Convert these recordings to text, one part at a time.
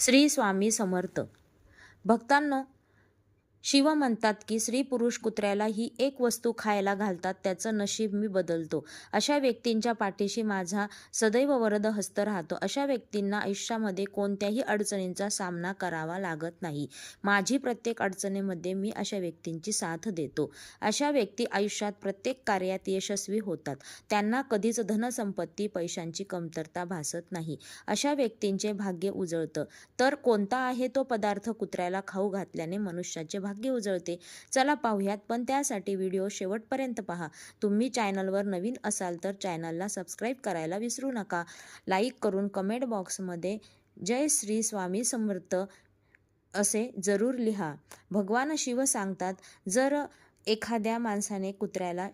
श्री स्वामी समर्थ. भक्तांनो, शिव म्हणतात की स्त्री पुरुष कुत्र्याला ही एक वस्तू खायला घालतात त्याचं नशीब मी बदलतो. अशा व्यक्तींच्या पाठीशी माझा सदैव वरद हस्त राहतो. अशा व्यक्तींना आयुष्यामध्ये कोणत्याही अडचणींचा सामना करावा लागत नाही. माझी प्रत्येक अडचणीमध्ये मी अशा व्यक्तींची साथ देतो. अशा व्यक्ती आयुष्यात प्रत्येक कार्यात यशस्वी होतात. त्यांना कधीच धनसंपत्ती पैशांची कमतरता भासत नाही. अशा व्यक्तींचे भाग्य उजळतं. तर कोणता आहे तो पदार्थ कुत्र्याला खाऊ घातल्याने मनुष्याचे भाग्य उजळते? चला पाहूयात, पण त्यासाठी व्हिडिओ शेवटपर्यंत पहा. तुम्ही चॅनलवर नवीन असाल तर चॅनलला सबस्क्राईब करायला विसरू नका. लाईक करून कमेंट बॉक्समध्ये जय श्री स्वामी समर्थ असे जरूर लिहा. भगवान शिव सांगतात, जर एखाद्या माणसाने कुत्र्याला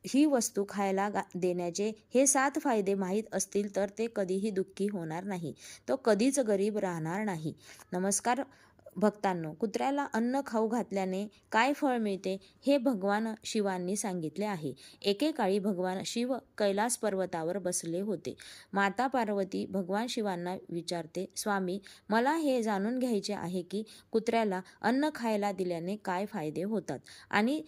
ही वस्तू खायला देण्याचे हे 7 फायदे माहीत असतील तर ते कधीही दुःखी होणार नाही. तो कधीच गरीब राहणार नाही. नमस्कार भक्तांनो, कुत्र्याला अन्न खाऊ घातल्याने काय फळ मिळते हे भगवान शिवांनी सांगितले आहे. एकेकाळी भगवान शिव कैलास पर्वतावर बसले होते. माता पार्वती भगवान शिवांना विचारते, स्वामी, मला हे जाणून घ्यायचे आहे की कुत्र्याला अन्न खायला दिल्याने काय फायदे होतात. आणि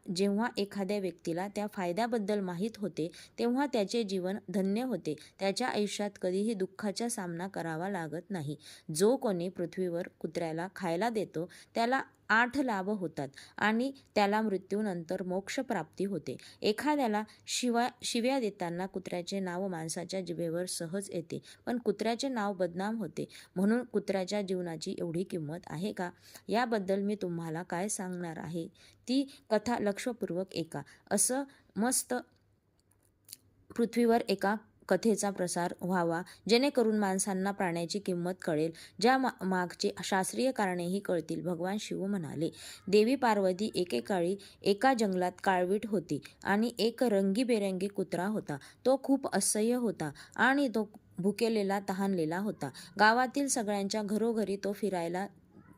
जेव्हा एखाद्या व्यक्तीला त्या फायद्याबद्दल माहीत होते तेव्हा त्याचे जीवन धन्य होते. त्याच्या आयुष्यात कधीही दुःखाचा सामना करावा लागत नाही. जो कोणी पृथ्वीवर कुत्र्याला खायला देतो त्याला 8 लाभ होतात आणि त्याला मृत्यूनंतर मोक्ष प्राप्ती होते. एखाद्याला शिव्या देताना कुत्र्याचे नाव माणसाच्या जिभेवर सहज येते, पण कुत्र्याचे नाव बदनाम होते. म्हणून कुत्र्याच्या जीवनाची एवढी किंमत आहे का? याबद्दल मी तुम्हाला काय सांगणार आहे ती कथा लक्षपूर्वक ऐका. असं मस्त पृथ्वीवर एका कथेचा प्रसार व्हावा जेणेकरून माणसांना प्राण्याची किंमत कळेल, ज्या मागची शास्त्रीय कारणेही कळतील. भगवान शिव म्हणाले, देवी पार्वती एकेकाळी एका जंगलात काळवीट होती आणि एक रंगीबेरंगी कुत्रा होता. तो खूप असह्य होता आणि तो भुकेलेला तहानलेला होता. गावातील सगळ्यांच्या घरोघरी तो फिरायला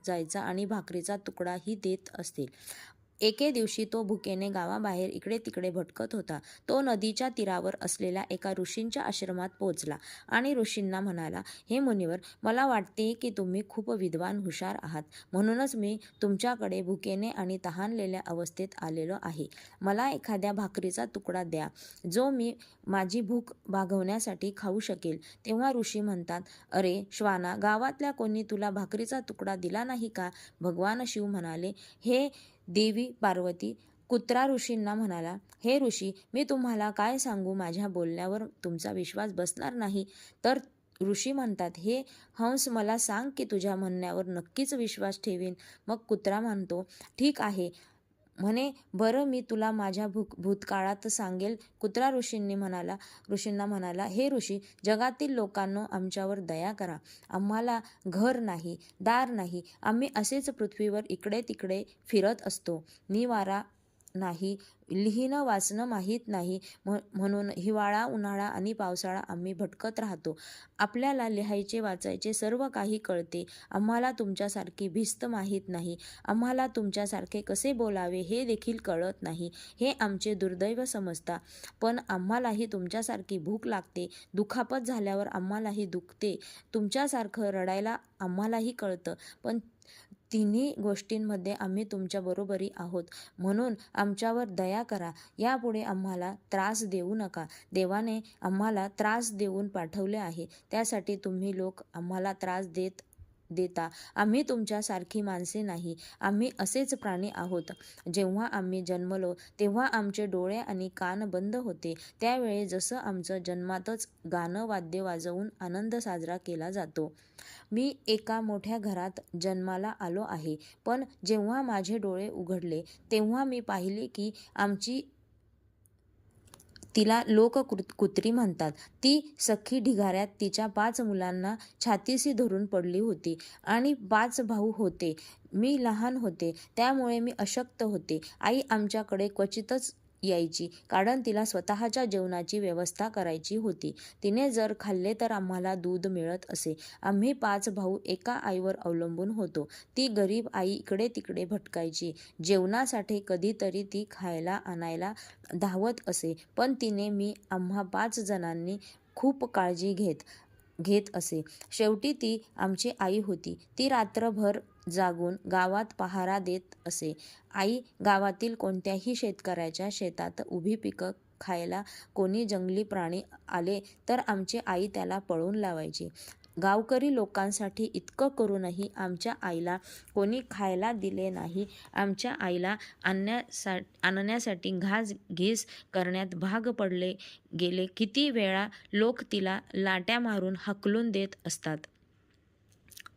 जायचा आणि भाकरीचा तुकडाही देत असे. एके दिवशी तो भुकेने गावाबाहेर इकडे तिकडे भटकत होता. तो नदीच्या तीरावर असलेल्या एका ऋषींच्या आश्रमात पोहोचला आणि ऋषींना म्हणाला, हे मुनिवर, मला वाटते की तुम्ही खूप विद्वान हुशार आहात, म्हणूनच मी तुमच्याकडे भुकेने आणि तहानलेल्या अवस्थेत आलेलो आहे. मला एखाद्या भाकरीचा तुकडा द्या जो मी माझी भूक भागवण्यासाठी खाऊ शकेल. तेव्हा ऋषी म्हणतात, अरे श्वाना, गावातल्या कोणी तुला भाकरीचा तुकडा दिला नाही का? भगवान शिव म्हणाले, हे देवी पार्वती. कुत्रा ऋषींना म्हणाला, हे ऋषी, मी तुम्हाला काय सांगू, माझ्या बोलण्यावर तुमचा विश्वास बसणार नाही. तर ऋषी म्हणतात, हे हंस, मला सांग की तुझ्या म्हणण्यावर नक्कीच विश्वास ठेवीन. मग कुत्रा म्हणतो, ठीक आहे म्हणे, बरं मी तुला माझ्या भूतकाळात सांगेल. कुत्रा ऋषींना म्हणाला, हे ऋषी, जगातील लोकांनो, आमच्यावर दया करा. आम्हाला घर नाही, दार नाही. आम्ही असेच पृथ्वीवर इकडे तिकडे फिरत असतो. निवारा नाही, लिहिणं वाचणं माहीत नाही, म्हणून हिवाळा, उन्हाळा आणि पावसाळा आम्ही भटकत राहतो. आपल्याला लिहायचे वाचायचे सर्व काही कळते. आम्हाला तुमच्यासारखी भिस्त माहीत नाही. आम्हाला तुमच्यासारखे कसे बोलावे हे देखील कळत नाही. हे आमचे दुर्दैव समजता. पण आम्हालाही तुमच्यासारखी भूक लागते. दुखापत झाल्यावर आम्हालाही दुखते. तुमच्यासारखं रडायला आम्हालाही कळतं. पण तिन्ही गोष्टींमध्ये आम्ही तुमच्या बरोबरी आहोत. म्हणून आमच्यावर दया करा. यापुढे आम्हाला त्रास देऊ नका. देवाने आम्हाला त्रास देऊन पाठवले आहे, त्यासाठी तुम्ही लोक आम्हाला त्रास देता. आम्ही तुमच्यासारखी माणसे नाही. आम्ही असेच प्राणी आहोत. जेव्हा आम्ही जन्मलो तेव्हा आमचे डोळे आणि कान बंद होते. त्यावेळी जसं आमचं जन्मातच गाणं वाद्य वाजवून आनंद साजरा केला जातो. मी एका मोठ्या घरात जन्माला आलो आहे, पण जेव्हा माझे डोळे उघडले तेव्हा मी पाहिले की तिला लोक कुत्री म्हणतात. ती सख्खी ढिगाऱ्यात तिच्या 5 मुलांना छातीशी धरून पडली होती आणि 5 भाऊ होते. मी लहान होते, त्यामुळे मी अशक्त होते. आई आमच्याकडे क्वचितच यायची, कारण तिला स्वतःच्या जेवणाची व्यवस्था करायची होती. तिने जर खाल्ले तर आम्हाला दूध मिळत असे. आम्ही 5 भाऊ एका आईवर अवलंबून होतो. ती गरीब आई इकडे तिकडे भटकायची. जेवणासाठी कधीतरी ती खायला आणायला धावत असे, पण आम्हा 5 जणांनी खूप काळजी घेत. घेत असे. शेवटी ती आमची आई होती. ती रात्रभर जागून गावात पहारा देत असे. आई गावातील कोणत्याही शेतकऱ्याच्या शेतात उभी पिकं खायला कोणी जंगली प्राणी आले तर आमची आई त्याला पळवून लावायची. गावकरी लोकांसाठी इतकं करूनही आमच्या आईला कोणी खायला दिले नाही. आमच्या आईला आणण्यासाठी घासघीस करण्यात भाग पडले गेले. किती वेळा लोक तिला लाट्या मारून हाकलून देत असतात.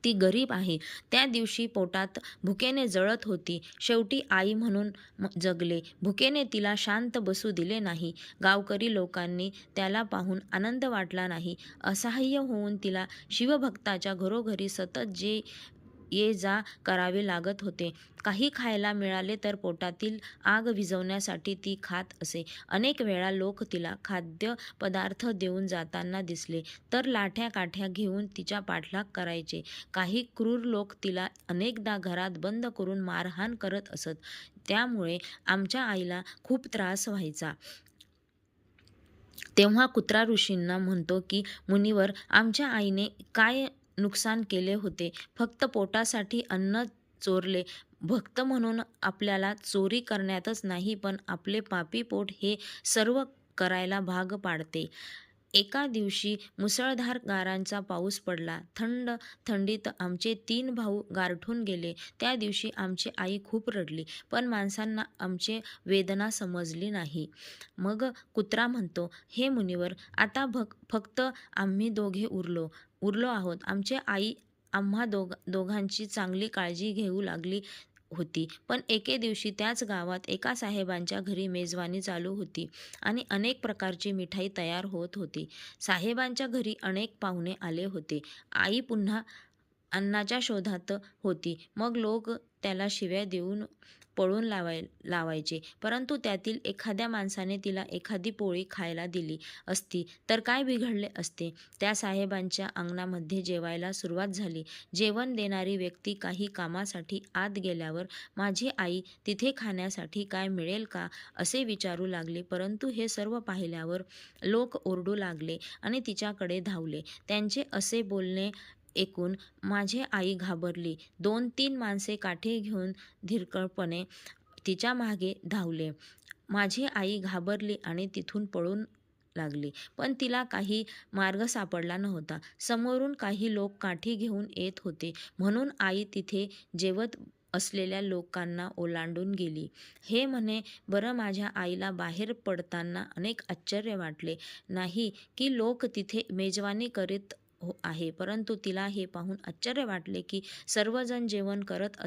ती गरीब आहे. त्या दिवशी पोटात भुकेने जळत होती. शेवटी आई म्हणून जगले. भुकेने तिला शांत बसू दिले नाही. गावकरी लोकांनी त्याला पाहून आनंद वाटला नाही. असहाय्य होऊन तिला शिवभक्ताच्या घरोघरी सतत ये जा करावे लागत होते. काही खायला मिळाले तर पोटातील आग विझवण्यासाठी ती खात असे. अनेक वेळा लोक तिला खाद्यपदार्थ देऊन जाताना दिसले तर लाठ्या काठ्या घेऊन तिच्या पाठलाग करायचे. काही क्रूर लोक तिला अनेकदा घरात बंद करून मारहाण करत असत. त्यामुळे आमच्या आईला खूप त्रास व्हायचा. तेव्हा कुत्रा ऋषींना म्हणतो की, मुनिवर, आमच्या आईने काय नुकसान केले होते? फक्त पोटासाठी अन्न चोरले. भक्त म्हणून आपल्याला चोरी करण्यातच नाही पण आपले पापी पोट हे सर्व करायला भाग पाडते. एका दिवशी मुसळधार गारांचा पाऊस पडला. थंडीत आमचे 3 भाऊ गारठून गेले. त्या दिवशी आमची आई खूप रडली, पण माणसांना आमची वेदना समजली नाही. मग कुत्रा म्हणतो, हे मुनिवर, आता फक्त आम्ही दोघे उरलो आहोत. आमची आई आम्हा दोघांची चांगली काळजी घेऊ लागली होती. पण एके दिवशी त्याच गावात एका साहेबांच्या घरी मेजवानी चालू होती आणि अनेक प्रकारची मिठाई तयार होत होती. साहेबांच्या घरी अनेक पाहुणे आले होते. आई पुन्हा अन्नाच्या शोधात होती. मग लोक त्याला शिव्या देऊन पळून लावायचे. परंतु त्यातील एखाद्या माणसाने तिला एखादी पोळी खायला दिली असती तर काय बिघडले असते? त्या साहेबांच्या अंगणामध्ये जेवायला सुरुवात झाली. जेवण देणारी व्यक्ती काही कामासाठी आत गेल्यावर माझी आई तिथे खाण्यासाठी काय मिळेल का असे विचारू लागली. परंतु हे सर्व पाहिल्यावर लोक ओरडू लागले आणि तिच्याकडे धावले. त्यांचे असे बोलणे ऐकून माझी आई घाबरली. 2-3 माणसे काठी घेऊन धीरकळपणे तिच्या मागे धावले. माझी आई घाबरली आणि तिथून पळून लागली. पण तिला काही मार्ग सापडला नव्हता. समोरून काही लोक काठी घेऊन येत होते म्हणून आई तिथे जेवत असलेल्या लोकांना ओलांडून गेली. हे म्हणे बरं, माझ्या आईला बाहेर पडताना अनेक आश्चर्य वाटले नाही की लोक तिथे मेजवानी करीत आहे, परंतु तिला हे पाहून आश्चर्य वाटले की सर्वजण जेवण करत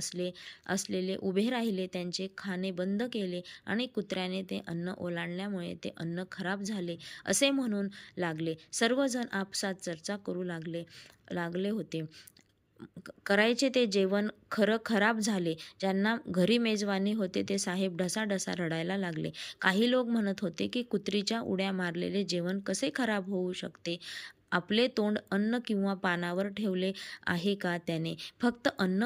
असलेले उभे राहिले, त्यांचे खाणे बंद केले आणि कुत्र्याने ते अन्न ओलांडल्यामुळे ते अन्न खराब झाले असे म्हणू लागले. सर्वजण आपसात चर्चा करू लागले होते. करायचे ते जेवण खराब झाले. ज्यांना घरी मेजवानी होते ते साहेब ढसाढसा रडायला लागले. काही लोक म्हणत होते की कुत्रीच्या उड्या मारलेले जेवण कसे खराब होऊ शकते? आपले तोंड अन्न किंवा पानावर ठेवले आहे का त्याने? फक्त अन्न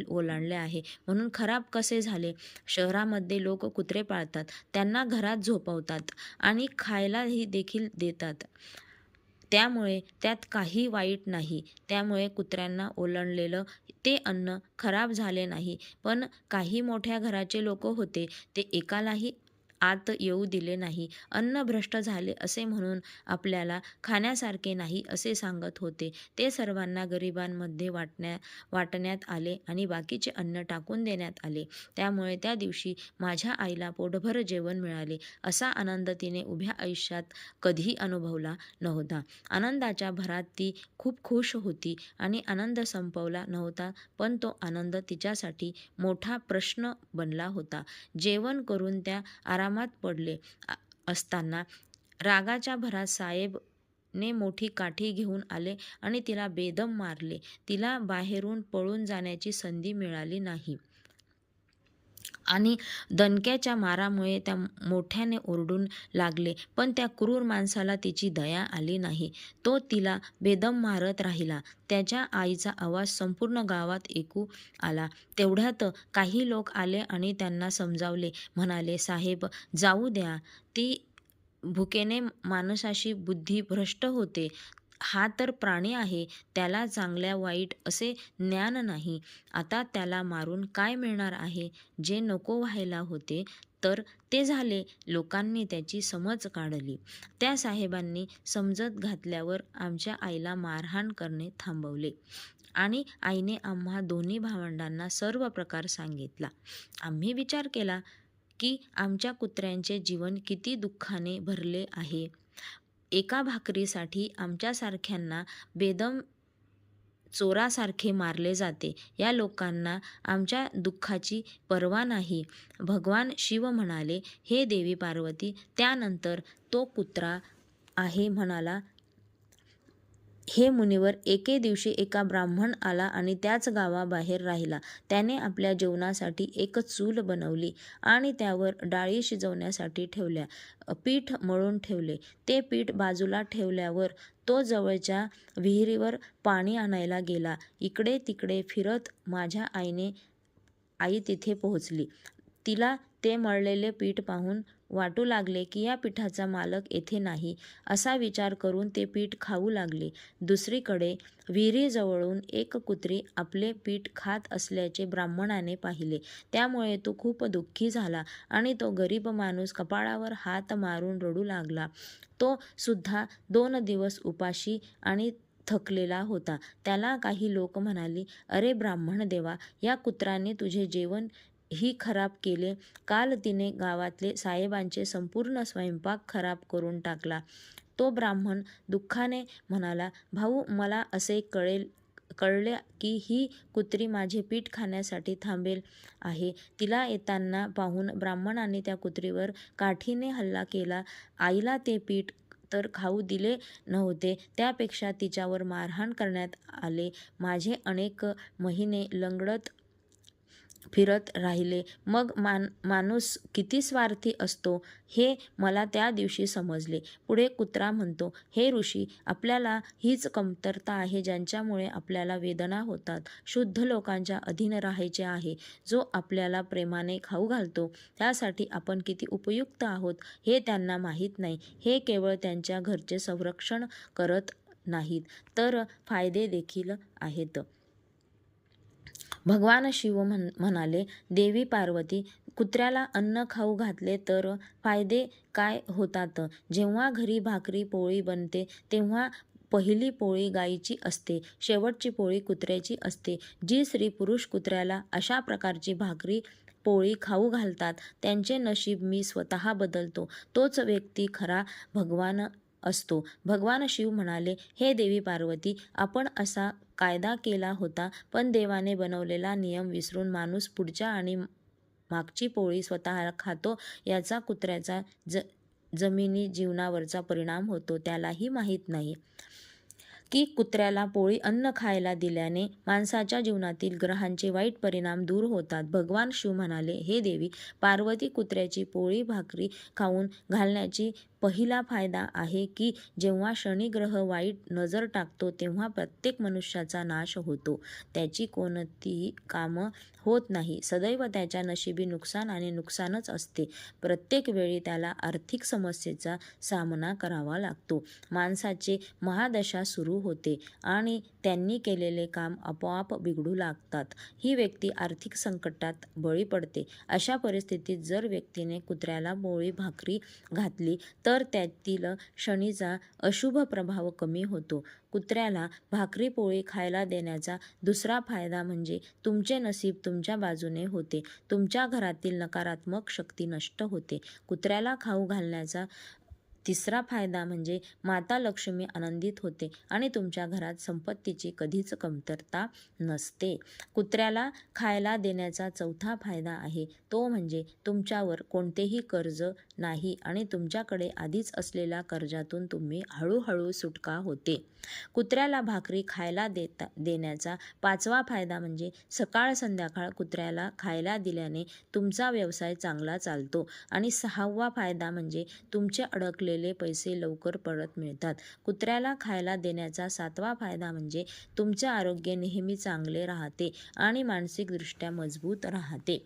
ओलांडले आहे म्हणून खराब कसे झाले? शहरामध्ये लोक कुत्रे पाळतात, त्यांना घरात झोपवतात आणि खायलाही देखील देतात. त्यामुळे त्यात काही वाईट नाही. त्यामुळे कुत्र्यांना ओलांडलेलं ते अन्न खराब झाले नाही. पण काही मोठ्या घराचे लोक होते, ते एकालाही आत येऊ दिले नाही. अन्न भ्रष्ट झाले असे म्हणून आपल्याला खाण्यासारखे नाही असे सांगत होते. ते सर्वांना गरिबांमध्ये वाटण्यात आले आणि बाकीचे अन्न टाकून देण्यात आले. त्यामुळे त्या दिवशी माझ्या आईला पोटभर जेवण मिळाले असा आनंद तिने उभ्या आयुष्यात कधीही अनुभवला नव्हता. आनंदाच्या भरात ती खूप खुश होती आणि आनंद संपवला नव्हता, पण तो आनंद तिच्यासाठी मोठा प्रश्न बनला होता. जेवण करून त्या आरामात पडले असताना रागाच्या भरात साहेब ने मोठी काठी घेऊन आले आणि तिला बेदम मारले. तिला बाहेरून पळून जाण्याची संधी मिळाली नाही आणि दणक्याच्या मारामुळे त्या मोठ्याने ओरडून लागले. पण त्या क्रूर माणसाला तिची दया आली नाही. तो तिला बेदम मारत राहिला. त्याच्या आईचा आवाज संपूर्ण गावात ऐकू आला. तेवढ्यात काही लोक आले आणि त्यांना समजावले. म्हणाले, साहेब, जाऊ द्या. ती भुकेने माणसाची बुद्धी भ्रष्ट होते. हा तर प्राणी आहे, त्याला चांगल्या वाईट असे ज्ञान नाही. आता त्याला मारून काय मिळणार आहे? जे नको व्हायला होते तर ते झाले. लोकांनी त्याची समज काढली. त्या साहेबांनी समजत घातल्यावर आमच्या आईला मारहाण करणे थांबवले आणि आईने आम्हा दोन्ही भावंडांना सर्व प्रकार सांगितला. आम्ही विचार केला की आमच्या कुत्र्यांचे जीवन किती दुःखाने भरले आहे. एका भाकरीसाठी आमच्यासारख्यांना बेदम चोरासारखे मारले जाते. या लोकांना आमच्या दुःखाची पर्वा नाही. भगवान शिव म्हणाले, हे देवी पार्वती. त्यानंतर तो कुत्रा आहे म्हणाला. हे मुनिवर, एके दिवशी एका ब्राह्मण आला आणि त्याच गावाबाहेर राहिला. त्याने आपल्या जेवणासाठी एक चूल बनवली आणि त्यावर डाळी शिजवण्यासाठी ठेवल्या. पीठ मळून ठेवले. ते पीठ बाजूला ठेवल्यावर तो जवळच्या विहिरीवर पाणी आणायला गेला. इकडे तिकडे फिरत माझ्या आई तिथे पोहोचली. तिला ते मळलेले पीठ पाहून वाटू लागले की या पीठाचा मालक येथे नाही. असा विचार करून ते पीठ खाऊ लागले. दुसरीकडे विहिरीजवळून एक कुत्री आपले पीठ खात असल्याचे ब्राह्मणाने पाहिले. त्यामुळे तो खूप दुःखी झाला आणि तो गरीब माणूस कपाळावर हात मारून रडू लागला. तो सुद्धा 2 दिवस उपाशी आणि थकलेला होता. त्याला काही लोक म्हणाले, अरे ब्राह्मण देवा, या कुत्राने तुझे जेवण ही खराब केले. काल तिने गावातले साहेबांचे संपूर्ण स्वयंपाक खराब करून टाकला. तो ब्राह्मण दुःखाने म्हणाला, भाऊ, मला असे कळले की ही कुत्री माझे पीठ खाण्यासाठी थांबेल आहे. तिला येताना पाहून ब्राह्मणाने त्या कुत्रीवर काठीने हल्ला केला. आईला ते पीठ तर खाऊ दिले नव्हते, त्यापेक्षा तिच्यावर मारहाण करण्यात आले. माझे अनेक महिने लंगडत फिरत राहिले. मग माणूस किती स्वार्थी असतो हे मला त्या दिवशी समजले. पुढे कुत्रा म्हणतो, हे ऋषी, आपल्याला हीच कमतरता आहे ज्यांच्यामुळे आपल्याला वेदना होतात. शुद्ध लोकांच्या अधीन राहायचे आहे. जो आपल्याला प्रेमाने खाऊ घालतो त्यासाठी आपण किती उपयुक्त आहोत हे त्यांना माहीत नाही. हे केवळ त्यांच्या घरचे संरक्षण करत नाहीत, तर फायदे देखील आहेत. भगवान शिव म्हणाले, देवी पार्वती, कुत्र्याला अन्न खाऊ घातले तर फायदे काय होतात? जेव्हा घरी भाकरी पोळी बनते तेव्हा पहिली पोळी गायीची असते, शेवटची पोळी कुत्र्याची असते. जी स्त्री पुरुष कुत्र्याला अशा प्रकारची भाकरी पोळी खाऊ घालतात त्यांचे नशीब मी स्वतः बदलतो. तोच व्यक्ती खरा भगवान असतो. भगवान शिव म्हणाले, हे देवी पार्वती, आपण असा कायदा केला होता, पण देवाने बनवलेला नियम विसरून माणूस पुढच्या आणि मागची पोळी स्वतः खातो. याचा कुत्र्याचा जमिनी जीवनावरचा परिणाम होतो. त्यालाही माहीत नाही की कुत्र्याला पोळी अन्न खायला दिल्याने माणसाच्या जीवनातील ग्रहांचे वाईट परिणाम दूर होतात. भगवान शिव म्हणाले, हे देवी पार्वती, कुत्र्याची पोळी भाकरी खाऊन घालण्याची पहिला फायदा आहे की जेव्हा शनिग्रह वाईट नजर टाकतो तेव्हा प्रत्येक मनुष्याचा नाश होतो. त्याची कोणतीही कामं होत नाही. सदैव त्याच्या नशिबी नुकसान आणि नुकसानच असते. प्रत्येक वेळी त्याला आर्थिक समस्येचा सामना करावा लागतो. माणसाचे महादशा सुरू होते आणि त्यांनी केलेले काम आपोआप बिघडू लागतात. ही व्यक्ती आर्थिक संकटात बळी पडते. अशा परिस्थितीत जर व्यक्तीने कुत्र्याला पोळी भाकरी घातली तर त्यातील शनीचा अशुभ प्रभाव कमी होतो. कुत्र्याला भाकरी पोळी खायला देण्याचा दुसरा फायदा म्हणजे तुमचे नशीब तुमच्या बाजूने होते. तुमच्या घरातील नकारात्मक शक्ती नष्ट होते. कुत्र्याला खाऊ घालण्याचा तिसरा फायदा म्हणजे माता लक्ष्मी आनंदित होते आणि तुमच्या घरात संपत्तीची कधीच कमतरता नसते. कुत्र्याला खायला देण्याचा चौथा फायदा आहे तो म्हणजे तुमच्यावर कोणतेही कर्ज नाही आणि तुमच्याकडे आधीच असलेल्या कर्जातून तुम्ही हळूहळू सुटका होते. कुत्र्याला भाकरी खायला देण्याचा पाचवा फायदा म्हणजे सकाळ संध्याकाळ कुत्र्याला खायला दिल्याने तुमचा व्यवसाय चांगला चालतो. आणि सहावा फायदा म्हणजे तुमचे अडकलेले पैसे लवकर परत मिळतात. कुत्र्याला खायला देण्याचा सातवा फायदा म्हणजे तुमचे आरोग्य नेहमी चांगले राहते आणि मानसिकदृष्ट्या मजबूत राहते.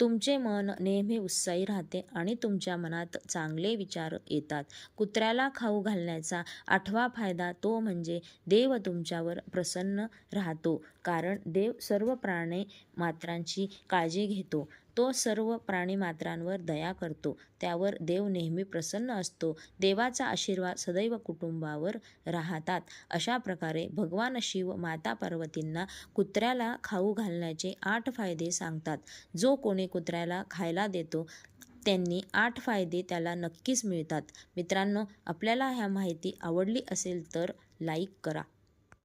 तुमचे मन नेहमी उत्साही राहते आणि तुमच्या मनात चांगले विचार येतात. कुत्र्याला खाऊ घालण्याचा 8वा फायदा तो म्हणजे देव तुमच्यावर प्रसन्न राहतो. कारण देव सर्व प्राणी मात्रांची काळजी घेतो. तो सर्व प्राणीमात्रांवर दया करतो. त्यावर देव नेहमी प्रसन्न असतो. देवाचा आशीर्वाद सदैव कुटुंबावर राहतात. अशा प्रकारे भगवान शिव माता पार्वतींना कुत्र्याला खाऊ घालण्याचे 8 फायदे सांगतात. जो कोणी कुत्र्याला खायला देतो त्यांनी 8 फायदे त्याला नक्कीच मिळतात. मित्रांनो, आपल्याला ह्या माहिती आवडली असेल तर लाईक करा.